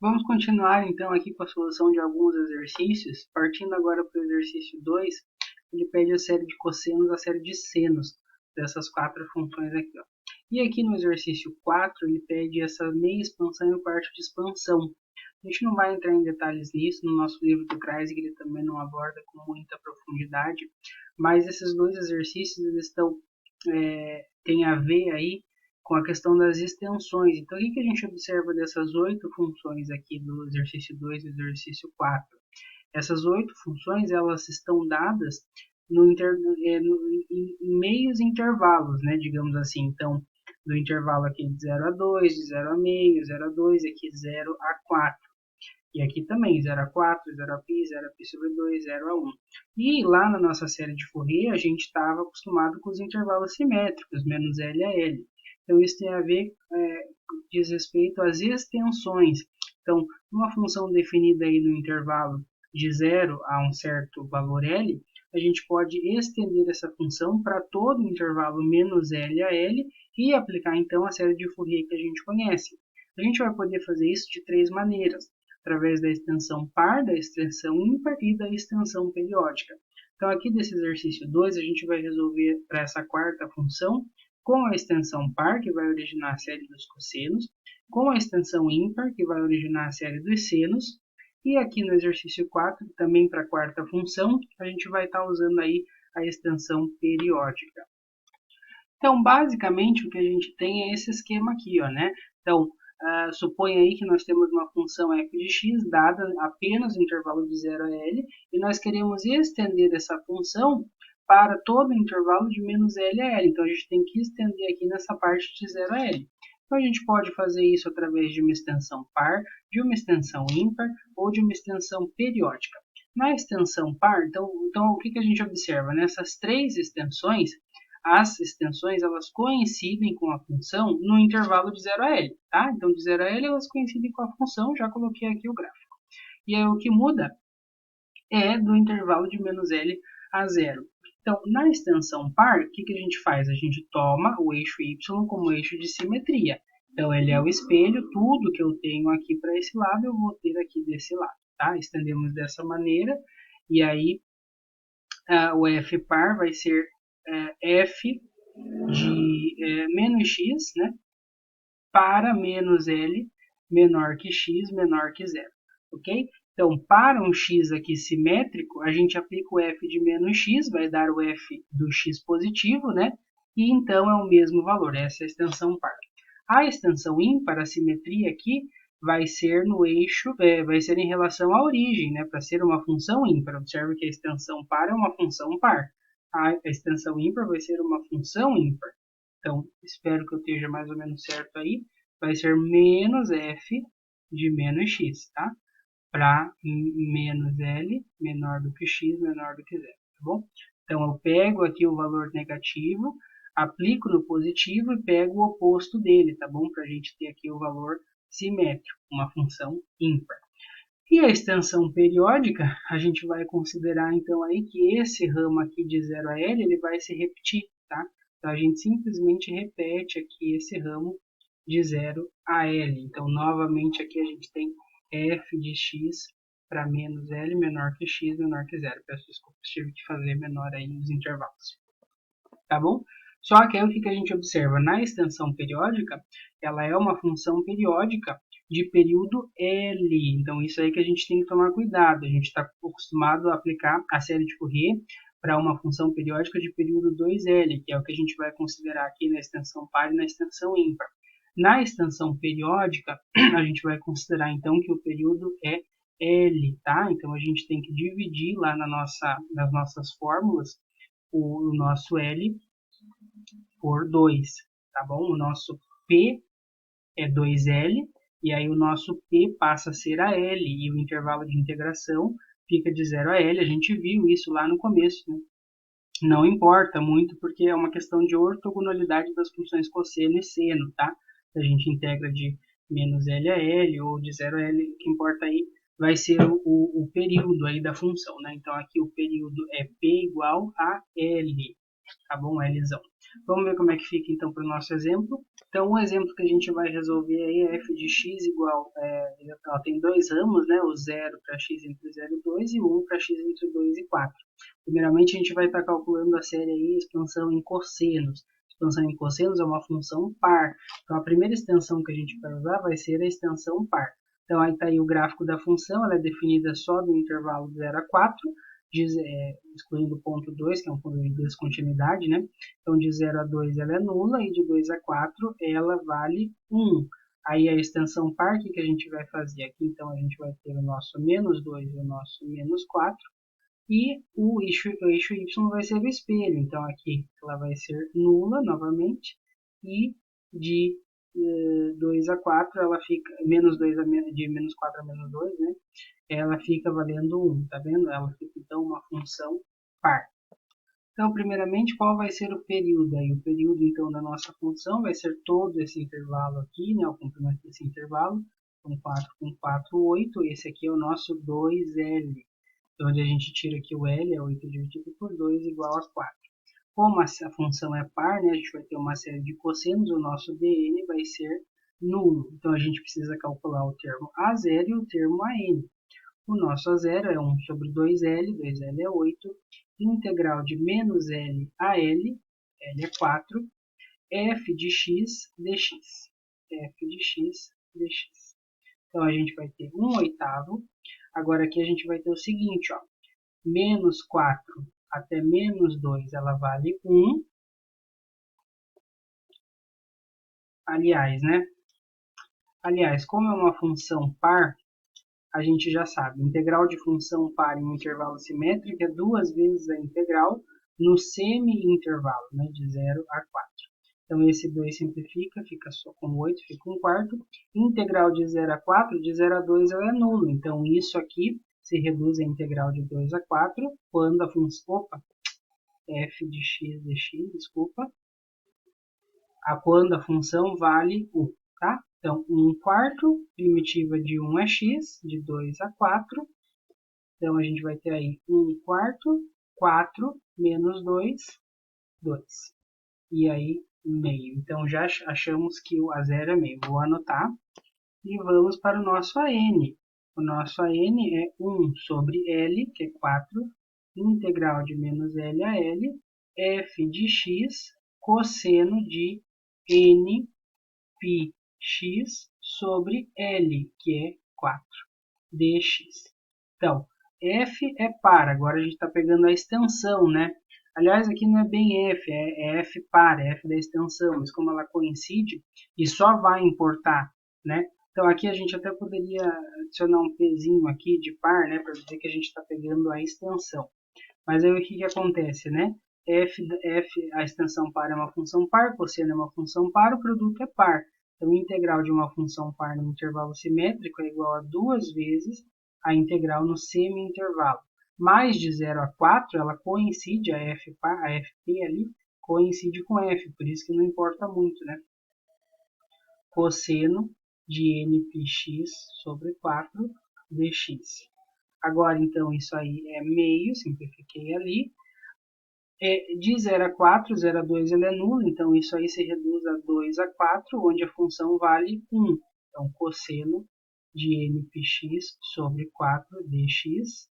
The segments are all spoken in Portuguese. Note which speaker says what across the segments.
Speaker 1: Vamos continuar então aqui com a solução de alguns exercícios. Partindo agora para o exercício 2, ele pede a série de cossenos, a série de senos dessas quatro funções aqui. Ó. E aqui no exercício 4, ele pede essa meia expansão e parte de expansão. A gente não vai entrar em detalhes nisso, no nosso livro do Kreisig ele também não aborda com muita profundidade, mas esses dois exercícios eles têm a ver aí com a questão das extensões. Então, o que a gente observa dessas 8 funções aqui do exercício 2 e do exercício 4? Essas 8 funções, elas estão dadas em meios intervalos, né, digamos assim. Então, do intervalo aqui de 0 a 2, de 0 a meio, 0 a 2, aqui 0 a 4. E aqui também, 0 a 4, 0 a π, 0 a π sobre 2, 0 a 1. E lá na nossa série de Fourier, a gente estava acostumado com os intervalos simétricos, menos L a L. Então, isso tem a ver, diz respeito às extensões. Então, uma função definida aí no intervalo de 0 a um certo valor L, a gente pode estender essa função para todo o intervalo menos L a L e aplicar, então, a série de Fourier que a gente conhece. A gente vai poder fazer isso de três maneiras, através da extensão par, da extensão ímpar e da extensão periódica. Então, aqui desse exercício 2, a gente vai resolver para essa quarta função com a extensão par, que vai originar a série dos cossenos, com a extensão ímpar, que vai originar a série dos senos, e aqui no exercício 4, também para a quarta função, a gente vai estar usando aí a extensão periódica. Então, basicamente, o que a gente tem é esse esquema aqui, ó, né? Então, suponha aí que nós temos uma função f de x dada apenas no intervalo de 0 a L e nós queremos estender essa função para todo o intervalo de menos L a L. Então, a gente tem que estender aqui nessa parte de 0 a L. Então, a gente pode fazer isso através de uma extensão par, de uma extensão ímpar ou de uma extensão periódica. Na extensão par, então o que a gente observa? Nessas três extensões, as extensões elas coincidem com a função no intervalo de 0 a L. Tá? Então, de 0 a L elas coincidem com a função, já coloquei aqui o gráfico. E aí o que muda é do intervalo de menos L a 0. Então, na extensão par, o que a gente faz? A gente toma o eixo y como eixo de simetria. Então, ele é o espelho, tudo que eu tenho aqui para esse lado, eu vou ter aqui desse lado. Tá? Estendemos dessa maneira, e aí o f par vai ser f de menos x, né, para menos L menor que x menor que zero, ok? Então, para um x aqui simétrico, a gente aplica o f de menos x, vai dar o f do x positivo, né? E então é o mesmo valor, essa é a extensão par. A extensão ímpar, a simetria aqui, vai ser no eixo, vai ser em relação à origem, né? Para ser uma função ímpar. Observe que a extensão par é uma função par. A extensão ímpar vai ser uma função ímpar. Então, espero que eu esteja mais ou menos certo aí. Vai ser menos f de menos x, tá? Para menos L menor do que x menor do que zero, tá bom? Então, eu pego aqui o valor negativo, aplico no positivo e pego o oposto dele, tá bom? Para a gente ter aqui o valor simétrico, uma função ímpar. E a extensão periódica, a gente vai considerar então aí que esse ramo aqui de 0 a L, ele vai se repetir, tá? Então, a gente simplesmente repete aqui esse ramo de 0 a L. Então, novamente aqui a gente tem f de x para menos L menor que x menor que zero. Peço desculpas, tive que fazer menor aí os intervalos. Tá bom? Só que aí o que a gente observa? Na extensão periódica, ela é uma função periódica de período L. Então, isso aí que a gente tem que tomar cuidado. A gente está acostumado a aplicar a série de Fourier para uma função periódica de período 2L, que é o que a gente vai considerar aqui na extensão par e na extensão ímpar. Na extensão periódica, a gente vai considerar então que o período é L, tá? Então, a gente tem que dividir lá nas nossas fórmulas o nosso L por 2, tá bom? O nosso P é 2L, e aí o nosso P passa a ser a L, e o intervalo de integração fica de 0 a L. A gente viu isso lá no começo, né? Não importa muito, porque é uma questão de ortogonalidade das funções cosseno e seno, tá? A gente integra de menos L a L ou de 0 a L, o que importa aí vai ser o período aí da função, né? Então, aqui o período é P igual a L, tá bom? Lzão. Vamos ver como é que fica então para o nosso exemplo. Então o exemplo que a gente vai resolver aí é f de x igual, ela tem dois ramos, né? O 0 para x entre 0 e 2 e o 1 para x entre 2 e 4. Primeiramente a gente vai estar calculando a série aí, expansão em cossenos. Expansão em cossenos é uma função par. Então a primeira extensão que a gente vai usar vai ser a extensão par. Então aí está aí o gráfico da função, ela é definida só do intervalo de 0 a 4, excluindo o ponto 2, que é um ponto de descontinuidade, né? Então de 0 a 2 ela é nula e de 2 a 4 ela vale 1. Aí a extensão par, o que a gente vai fazer aqui? Então a gente vai ter o nosso menos 2 e o nosso menos 4. E o eixo y vai ser o espelho. Então aqui ela vai ser nula novamente. E de 2 a 4 ela fica, menos 2 de menos 4 a menos 2, né? Ela fica valendo 1, tá vendo? Ela fica então uma função par. Então, primeiramente, qual vai ser o período aí? O período, então, da nossa função vai ser todo esse intervalo aqui, né? O comprimento desse intervalo, com 4 com 4, 8. Esse aqui é o nosso 2L. Então, onde a gente tira aqui o L, é 8 dividido por 2 igual a 4. Como a função é par, né? A gente vai ter uma série de cossenos, o nosso dn vai ser nulo. Então, a gente precisa calcular o termo a0 e o termo an. O nosso A0 é 1 sobre 2L, 2L é 8, integral de menos L a L, L é 4, f de x dx. F de x dx. Então, a gente vai ter 1 oitavo. Agora, aqui a gente vai ter o seguinte, ó, menos 4 até menos 2, ela vale 1. Aliás, né? Aliás, como é uma função par, a gente já sabe, integral de função par em intervalo simétrico é duas vezes a integral no semi-intervalo, né, de 0 a 4. Então, esse 2 simplifica, fica só com 8, fica um quarto. Integral de 0 a 4, de 0 a 2 ela é nulo. Então, isso aqui se reduz a integral de 2 a 4 quando a função, f de x dx, desculpa, quando a função vale 1, tá? Então, 1 quarto, primitiva de 1 é x, de 2 a 4. Então, a gente vai ter aí 1 quarto, 4 menos 2, 2. E aí, meio. Então, já achamos que o A0 é meio. Vou anotar. E vamos para o nosso AN. O nosso AN é 1 sobre L, que é 4, integral de menos L a L, f de x, cosseno de n πx sobre L, que é 4, dx. Então, f é par, agora a gente está pegando a extensão, né? Aliás, aqui não é bem f, é f par, é f da extensão, mas como ela coincide e só vai importar, né? Então aqui a gente até poderia adicionar um pezinho aqui de par, né, para dizer que a gente está pegando a extensão. Mas aí o que acontece, né? A extensão par é uma função par, cosseno é uma função par, o produto é par. Então, o integral de uma função par no intervalo simétrico é igual a duas vezes a integral no semi-intervalo. Mais de 0 a 4, ela coincide, a f par, a fp ali, coincide com f, por isso que não importa muito, né? Cosseno de npx sobre 4 dx. Agora, então, isso aí é meio, simplifiquei ali. De 0 a 4, 0 a 2 ele é nulo, então isso aí se reduz a 2 a 4, onde a função vale 1. Então, cosseno de npx sobre 4 dx.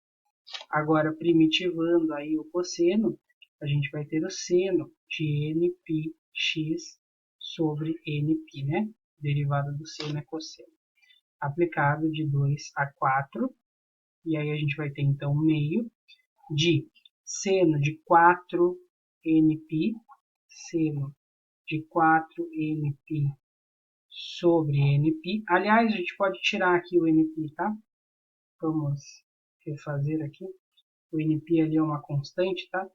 Speaker 1: Agora, primitivando aí o cosseno, a gente vai ter o seno de npx sobre np, né? Derivada do seno é cosseno. Aplicado de 2 a 4, e aí a gente vai ter então meio de seno de 4nπ, seno de 4nπ sobre nπ. Aliás, a gente pode tirar aqui o nπ, tá? Vamos refazer aqui. O nπ ali é uma constante, tá?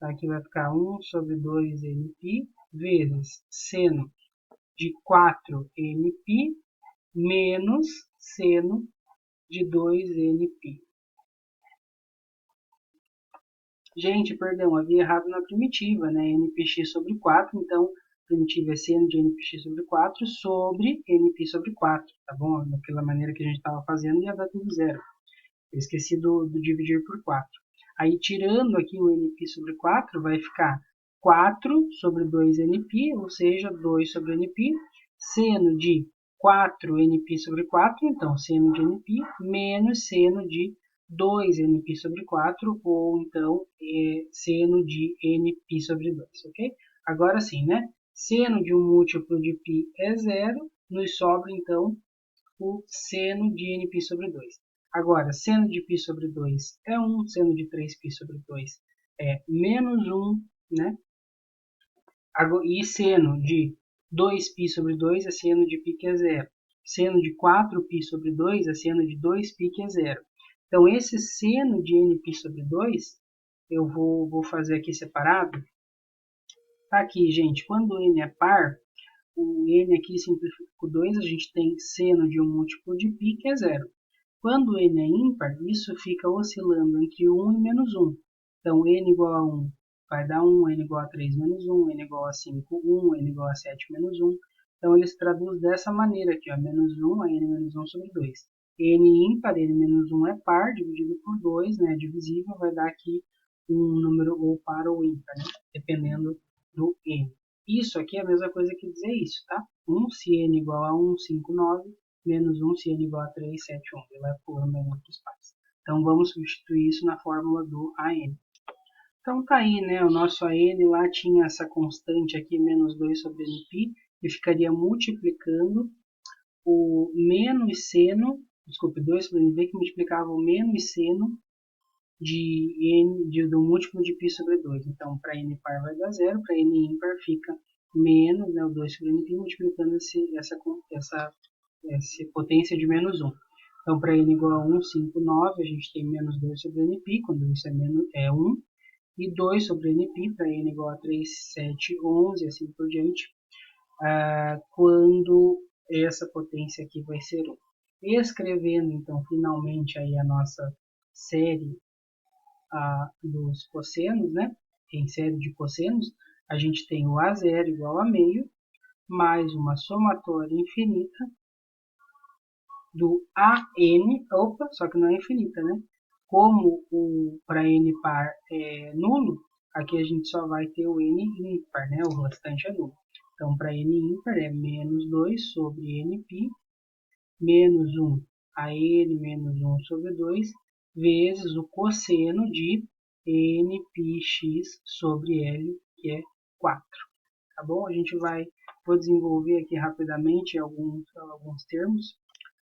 Speaker 1: Aqui vai ficar 1 sobre 2nπ vezes seno de 4nπ menos seno de 2nπ. Gente, perdão, havia errado na primitiva, né? npx sobre 4, então primitiva é seno de npx sobre 4 sobre np sobre 4, tá bom? Daquela maneira que a gente estava fazendo ia dar tudo zero. Eu esqueci do dividir por 4. Aí, tirando aqui o np sobre 4, vai ficar 4 sobre 2nπ, ou seja, 2 sobre nπ, seno de 4nπ sobre 4, então seno de nπ, menos seno de 2nπ sobre 4, ou então seno de nπ sobre 2, ok? Agora sim, né? Seno de um múltiplo de π é zero, nos sobra então o seno de nπ sobre 2. Agora, seno de π sobre 2 é 1, seno de 3π sobre 2 é menos 1, né? E seno de 2π sobre 2 é seno de π que é zero. Seno de 4π sobre 2 é seno de 2π que é zero. Então, esse seno de nπ sobre 2, eu vou fazer aqui separado. Tá aqui, gente, quando n é par, o n aqui simplifica por 2, a gente tem seno de um múltiplo de π, que é zero. Quando n é ímpar, isso fica oscilando entre 1 e menos 1. Então, n igual a 1 vai dar 1, n igual a 3 menos 1, n igual a 5, 1, n igual a 7 menos 1. Então, ele se traduz dessa maneira aqui, ó, menos 1 a n menos 1 sobre 2. n ímpar, n menos 1 é par, dividido por 2, né, divisível, vai dar aqui um número ou par ou ímpar, né, dependendo do n. Isso aqui é a mesma coisa que dizer isso, tá? 1 se n igual a 1, 5, 9, menos 1 se n igual a 3, 7, 1. Ele vai pulando em outros pares. Então, vamos substituir isso na fórmula do AN. Então, tá aí, né? O nosso AN lá tinha essa constante aqui, menos 2 sobre nπ, e ficaria multiplicando o menos seno, desculpe, 2 sobre nπ, que multiplicava o menos seno do múltiplo de π sobre 2. Então, para n par vai dar zero, para n ímpar fica menos, né, o 2 sobre nπ, multiplicando essa potência de menos 1. Então, para n igual a 1, 5, 9, a gente tem menos 2 sobre nπ, quando isso é 1, e 2 sobre nπ, para n igual a 3, 7, 11, assim por diante, quando essa potência aqui vai ser 1. Escrevendo, então, finalmente aí a nossa série dos cossenos, né? Em série de cossenos, a gente tem o A0 igual a meio, mais uma somatória infinita do AN, opa, só que não é infinita, né? Como para N par é nulo, aqui a gente só vai ter o N ímpar, né? O restante é nulo. Então, para N ímpar é menos 2 sobre Nπ, menos 1 a N menos 1 sobre 2, vezes o cosseno de npx sobre L, que é 4. Tá bom? A gente vou desenvolver aqui rapidamente alguns termos.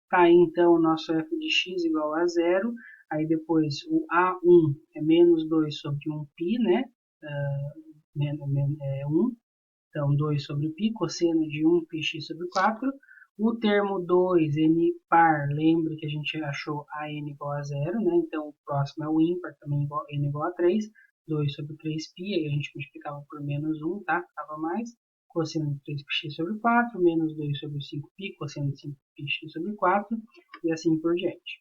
Speaker 1: Tá aí então o nosso f de x igual a zero. Aí depois o A1 é menos 2 sobre 1π, né? É 1. Então 2 sobre π, cosseno de 1πx sobre 4. O termo 2, n par, lembra que a gente achou a n igual a zero, né? Então o próximo é o ímpar, também n igual a 3. 2 sobre 3π, aí a gente multiplicava por menos 1, tá? Ficava mais. Cosseno de 3πx sobre 4, menos 2 sobre 5π, cosseno de 5πx sobre 4, e assim por diante.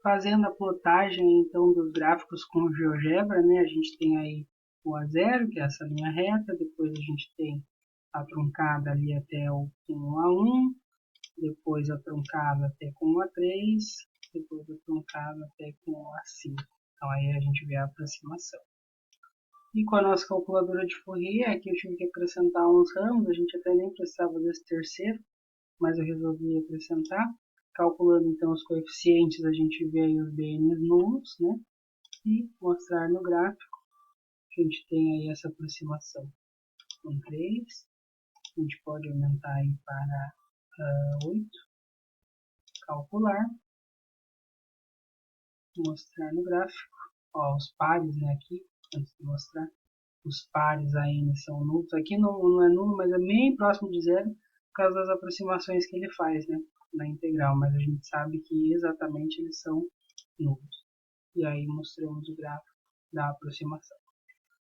Speaker 1: Fazendo a plotagem, então, dos gráficos com GeoGebra, né? A gente tem aí o A0, que é essa linha reta, depois a gente tem a truncada ali até com o A1, depois a truncada até com o A3, depois a truncada até com o A5. Então aí a gente vê a aproximação. E com a nossa calculadora de Fourier, aqui eu tive que acrescentar uns ramos, a gente até nem precisava desse terceiro, mas eu resolvi acrescentar. Calculando então os coeficientes, a gente vê aí os bns nulos, né? E mostrar no gráfico, a gente tem aí essa aproximação com 3, a gente pode aumentar aí para 8, calcular, mostrar no gráfico, ó, os pares, né, aqui, antes de mostrar, os pares ainda são nulos, aqui não é nulo, mas é bem próximo de zero, por causa das aproximações que ele faz, né, na integral, mas a gente sabe que exatamente eles são nulos. E aí mostramos o gráfico da aproximação.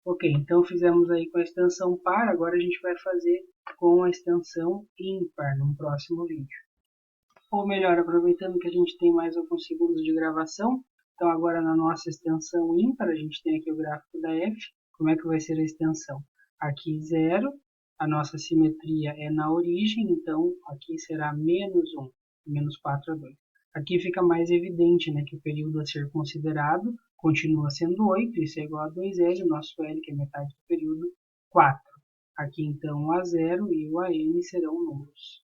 Speaker 1: Ok, então fizemos aí com a extensão par, agora a gente vai fazer com a extensão ímpar no próximo vídeo. Ou melhor, aproveitando que a gente tem mais alguns segundos de gravação, então agora na nossa extensão ímpar, a gente tem aqui o gráfico da f, como é que vai ser a extensão? Aqui 0, a nossa simetria é na origem, então aqui será menos 1, menos 4 a 2. Aqui fica mais evidente, né, que o período a ser considerado continua sendo 8, isso é igual a 2L, o nosso L, que é metade do período, 4. Aqui então o A0 e o AN serão nulos.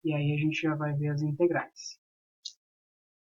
Speaker 1: E aí a gente já vai ver as integrais.